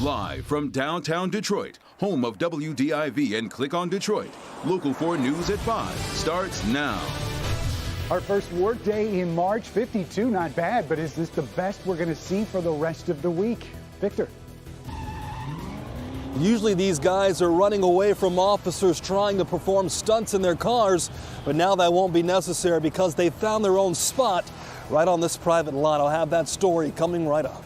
Live from downtown Detroit, home of WDIV and Click on Detroit, Local 4 News at 5 starts now. Our first work day in March, 52, not bad, but is this the best we're going to see for the rest of the week? Victor. Usually these guys are running away from officers trying to perform stunts in their cars, but now that won't be necessary because they found their own spot right on this private lot. I'll have that story coming right up.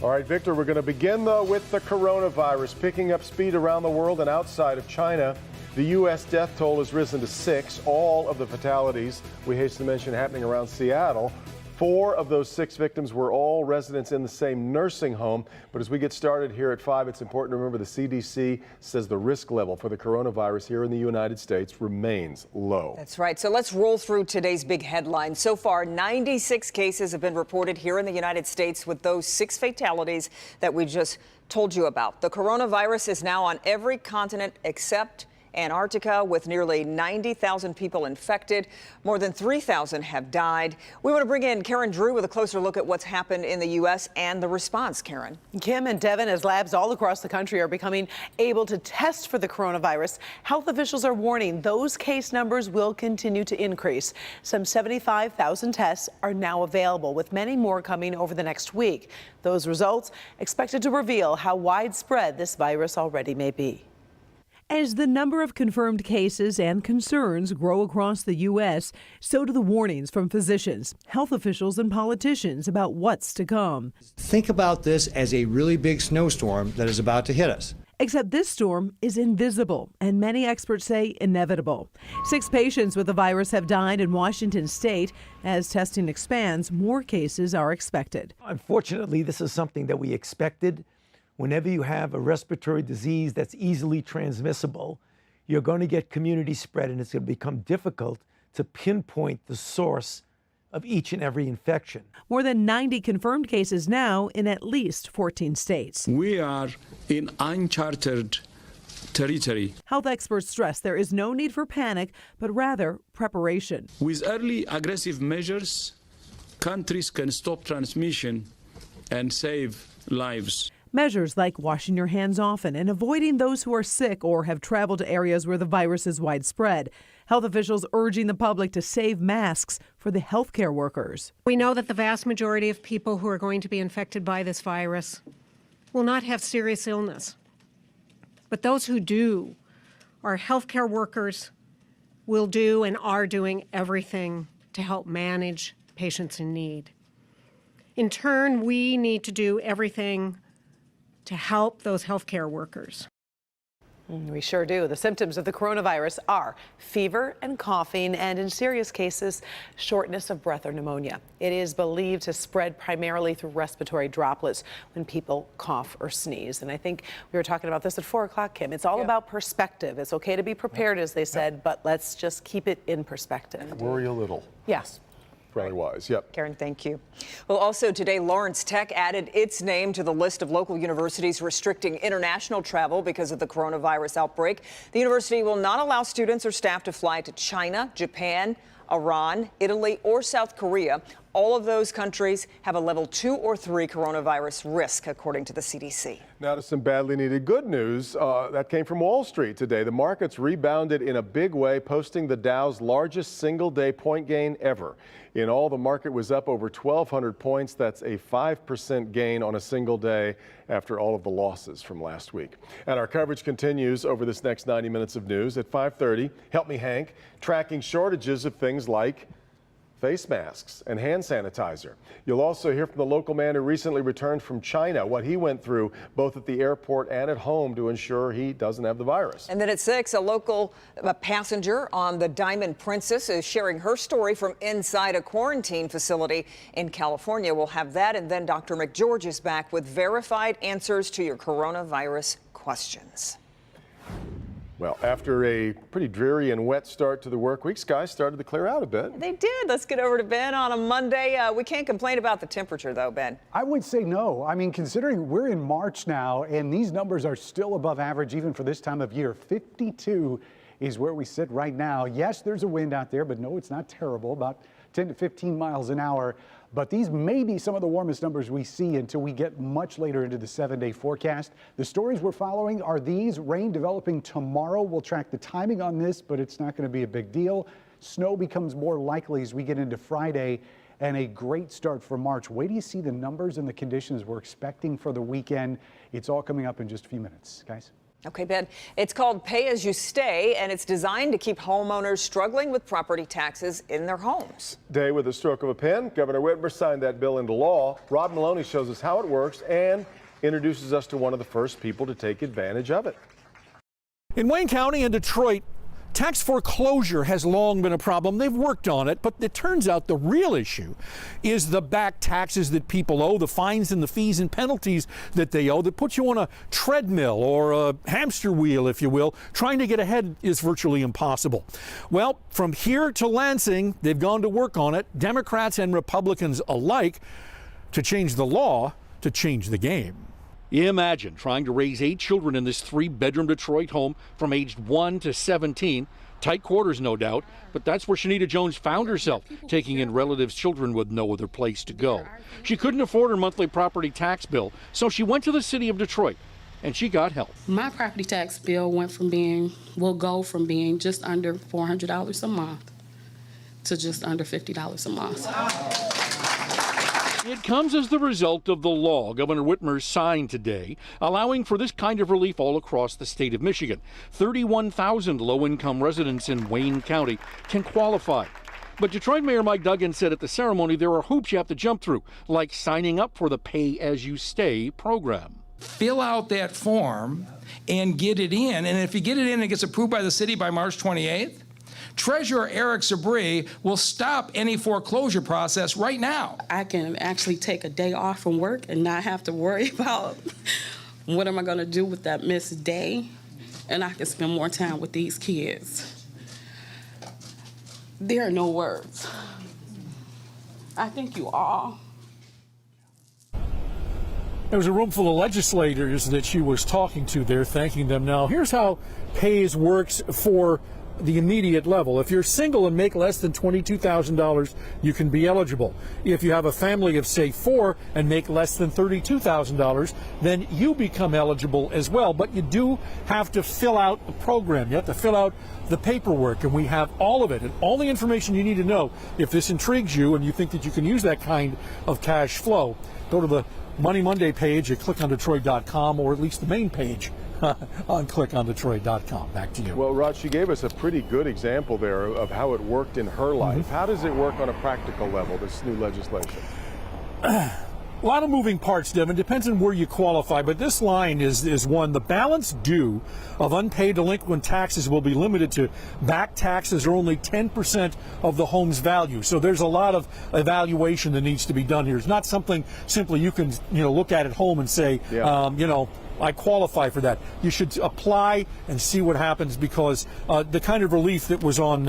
All right, Victor, we're going to begin, though, with the coronavirus picking up speed around the world and outside of China. The U.S. death toll has risen to 6. All of the fatalities, we hasten to mention, happening around Seattle. 4 of those 6 victims were all residents in the same nursing home. But as we get started here at 5, it's important to remember the CDC says the risk level for the coronavirus here in the United States remains low. That's right. So let's roll through today's big headlines. So far, 96 cases have been reported here in the United States with those 6 fatalities that we just told you about. The coronavirus is now on every continent except Antarctica, with nearly 90,000 people infected. More than 3,000 have died. We want to bring in Karen Drew with a closer look at what's happened in the U.S. and the response. Karen. Kim and Devin, as labs all across the country are becoming able to test for the coronavirus, health officials are warning those case numbers will continue to increase. Some 75,000 tests are now available, with many more coming over the next week. Those results expected to reveal how widespread this virus already may be. As the number of confirmed cases and concerns grow across the U.S., so do the warnings from physicians, health officials, and politicians about what's to come. Think about this as a really big snowstorm that is about to hit us. Except this storm is invisible, and many experts say inevitable. 6 patients with the virus have died in Washington state. As testing expands, more cases are expected. Unfortunately, this is something that we expected. Whenever you have a respiratory disease that's easily transmissible, you're going to get community spread, and it's going to become difficult to pinpoint the source of each and every infection. More than 90 confirmed cases now in at least 14 states. We are in uncharted territory. Health experts stress there is no need for panic, but rather preparation. With early aggressive measures, countries can stop transmission and save lives. Measures like washing your hands often and avoiding those who are sick or have traveled to areas where the virus is widespread. Health officials urging the public to save masks for the healthcare workers. We know that the vast majority of people who are going to be infected by this virus will not have serious illness. But those who do, our healthcare workers, will do and are doing everything to help manage patients in need. In turn, we need to do everything to help those healthcare workers. We sure do. The symptoms of the coronavirus are fever and coughing, and in serious cases, shortness of breath or pneumonia. It is believed to spread primarily through respiratory droplets when people cough or sneeze. And I think we were talking about this at 4 o'clock, Kim. It's all about perspective. It's okay to be prepared, as they said, but let's just keep it in perspective. Worry a little. Yes. Probably wise. Yep. Karen, thank you. Well, also today, Lawrence Tech added its name to the list of local universities restricting international travel because of the coronavirus outbreak. The university will not allow students or staff to fly to China, Japan, Iran, Italy, or South Korea. All of those countries have a level 2 or 3 coronavirus risk, according to the CDC. Now to some badly needed good news. That came from Wall Street today. The markets rebounded in a big way, posting the Dow's largest single-day point gain ever. In all, the market was up over 1,200 points. That's a 5% gain on a single day after all of the losses from last week. And our coverage continues over this next 90 minutes of news. At 5:30, Help Me Hank, tracking shortages of things like face masks and hand sanitizer. You'll also hear from the local man who recently returned from China, what he went through both at the airport and at home to ensure he doesn't have the virus. And then at 6, a local passenger on the Diamond Princess is sharing her story from inside a quarantine facility in California. We'll have that, and then Dr. McGeorge is back with verified answers to your coronavirus questions. Well, after a pretty dreary and wet start to the work week, skies started to clear out a bit. They did. Let's get over to Ben on a Monday. We can't complain about the temperature, though, Ben. I would say no. I mean, considering we're in March now, and these numbers are still above average even for this time of year. 52 is where we sit right now. Yes, there's a wind out there, but no, it's not terrible. About 10 to 15 miles an hour. But these may be some of the warmest numbers we see until we get much later into the 7-day forecast. The stories we're following are these: rain developing tomorrow. We'll track the timing on this, but it's not going to be a big deal. Snow becomes more likely as we get into Friday, and a great start for March. Wait till you see the numbers and the conditions we're expecting for the weekend. It's all coming up in just a few minutes, guys. Okay, Ben, it's called Pay As You Stay, and it's designed to keep homeowners struggling with property taxes in their homes. Day with a stroke of a pen, Governor Whitmer signed that bill into law. Rob Maloney shows us how it works and introduces us to one of the first people to take advantage of it. In Wayne County and Detroit, tax foreclosure has long been a problem. They've worked on it, but it turns out the real issue is the back taxes that people owe, the fines and the fees and penalties that they owe that put you on a treadmill or a hamster wheel, if you will. Trying to get ahead is virtually impossible. Well, from here to Lansing, they've gone to work on it, Democrats and Republicans alike, to change the law, to change the game. Imagine trying to raise 8 children in this 3-bedroom Detroit home from aged 1 to 17. Tight quarters, no doubt, but that's where Shanita Jones found herself, taking in relatives' children with no other place to go. She couldn't afford her monthly property tax bill, so she went to the city of Detroit, and she got help. My property tax bill will go from being just under $400 a month to just under $50 a month. It comes as the result of the law Governor Whitmer signed today, allowing for this kind of relief all across the state of Michigan. 31,000 low-income residents in Wayne County can qualify. But Detroit Mayor Mike Duggan said at the ceremony there are hoops you have to jump through, like signing up for the Pay As You Stay program. Fill out that form and get it in, and if you get it in and it gets approved by the city by March 28th, Treasurer Eric Sabri will stop any foreclosure process right now. I can actually take a day off from work and not have to worry about what am I going to do with that missed day, and I can spend more time with these kids. There are no words. I thank you all. There was a room full of legislators that she was talking to there, thanking them. Now, here's how PAYS works for the immediate level. If you're single and make less than $22,000, you can be eligible. If you have a family of, say, 4 and make less than $32,000, then you become eligible as well. But you do have to fill out the program. You have to fill out the paperwork, and we have all of it and all the information you need to know. If this intrigues you and you think that you can use that kind of cash flow, go to the Money Monday page at clickondetroit.com, or at least the main page on clickondetroit.com. Back to you. Well, Rod, she gave us a pretty good example there of how it worked in her life. How does it work on a practical level, this new legislation? A lot of moving parts, Devin. Depends on where you qualify, but this line is one. The balance due of unpaid delinquent taxes will be limited to back taxes or only 10% of the home's value. So there's a lot of evaluation that needs to be done here. It's not something simply you can look at home and say, I qualify for that. You should apply and see what happens, because the kind of relief that was on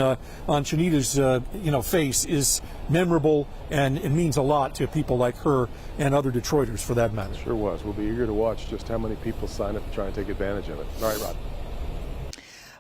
Shanita's face is memorable, and it means a lot to people like her and other Detroiters, for that matter. Sure was. We'll be eager to watch just how many people sign up to try and take advantage of it. All right, Rod.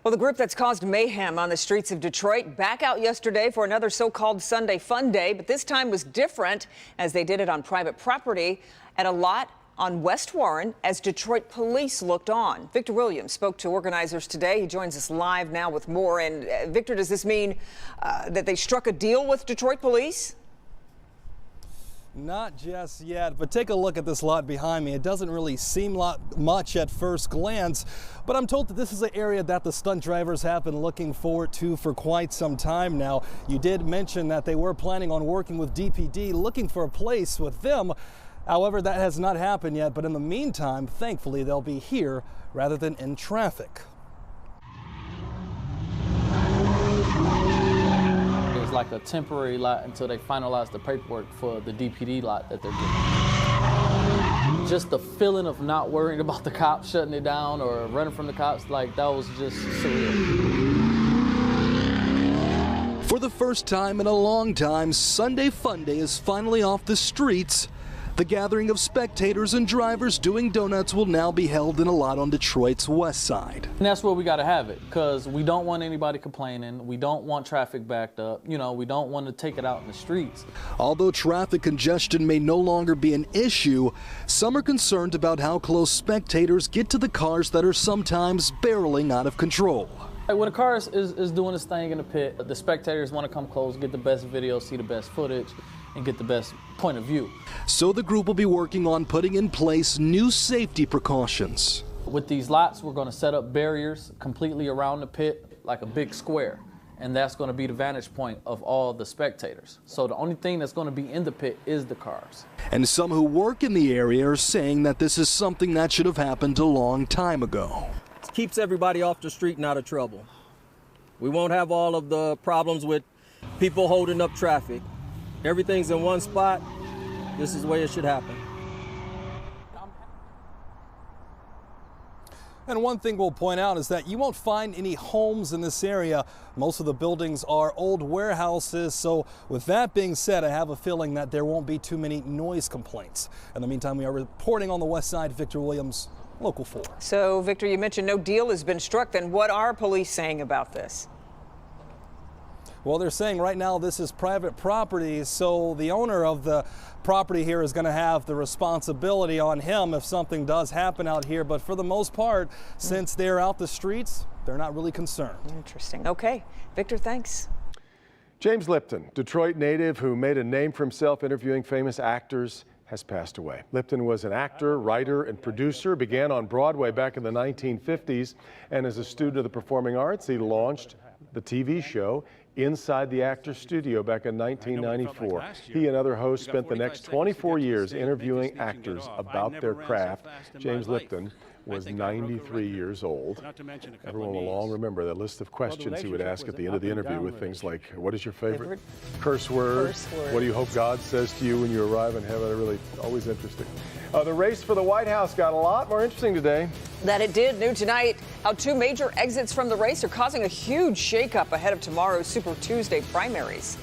Well, the group that's caused mayhem on the streets of Detroit back out yesterday for another so-called Sunday Fun Day, but this time was different, as they did it on private property at a lot on West Warren as Detroit police looked on. Victor Williams spoke to organizers today. He joins us live now with more. And Victor, does this mean that they struck a deal with Detroit police? Not just yet, but take a look at this lot behind me. It doesn't really seem much at first glance, but I'm told that this is an area that the stunt drivers have been looking forward to for quite some time now. You did mention that they were planning on working with DPD, looking for a place with them. However, that has not happened yet, but in the meantime, thankfully, they'll be here rather than in traffic. It's like a temporary lot until they finalize the paperwork for the DPD lot that they're getting. Just the feeling of not worrying about the cops shutting it down or running from the cops, like that was just surreal. For the first time in a long time, Sunday Fun Day is finally off the streets The gathering of spectators and drivers doing donuts will now be held in a lot on Detroit's west side. And that's where we got to have it, because we don't want anybody complaining. We don't want traffic backed up. You know, we don't want to take it out in the streets. Although traffic congestion may no longer be an issue, some are concerned about how close spectators get to the cars that are sometimes barreling out of control. When a car is doing its thing in the pit, the spectators want to come close, get the best video, see the best footage, and get the best point of view. So the group will be working on putting in place new safety precautions. With these lots, we're going to set up barriers completely around the pit, like a big square. And that's going to be the vantage point of all the spectators. So the only thing that's going to be in the pit is the cars. And some who work in the area are saying that this is something that should have happened a long time ago. It keeps everybody off the street and out of trouble. We won't have all of the problems with people holding up traffic. Everything's in one spot. This is the way it should happen. And one thing we'll point out is that you won't find any homes in this area. Most of the buildings are old warehouses. So with that being said, I have a feeling that there won't be too many noise complaints. In the meantime, we are reporting on the west side. Victor Williams, Local 4. So, Victor, you mentioned no deal has been struck. Then what are police saying about this? Well, they're saying right now this is private property, so the owner of the property here is going to have the responsibility on him if something does happen out here. But for the most part, since they're out the streets, they're not really concerned. Interesting. Okay. Victor, thanks. James Lipton, Detroit native who made a name for himself interviewing famous actors, has passed away. Lipton was an actor, writer, and producer, began on Broadway back in the 1950s, and as a student of the performing arts, he launched the TV show Inside the Actor's Studio back in 1994. He and other hosts spent the next 24 years interviewing actors about their craft. James Lipton was 93 years old. Everyone will long remember the list of questions he would ask at the end of the interview with things like, what is your favorite curse word? What do you hope God says to you when you arrive in heaven? Really always interesting. The race for the White House got a lot more interesting today. That it did. New tonight, how two major exits from the race are causing a huge shakeup ahead of tomorrow's Super Tuesday primaries.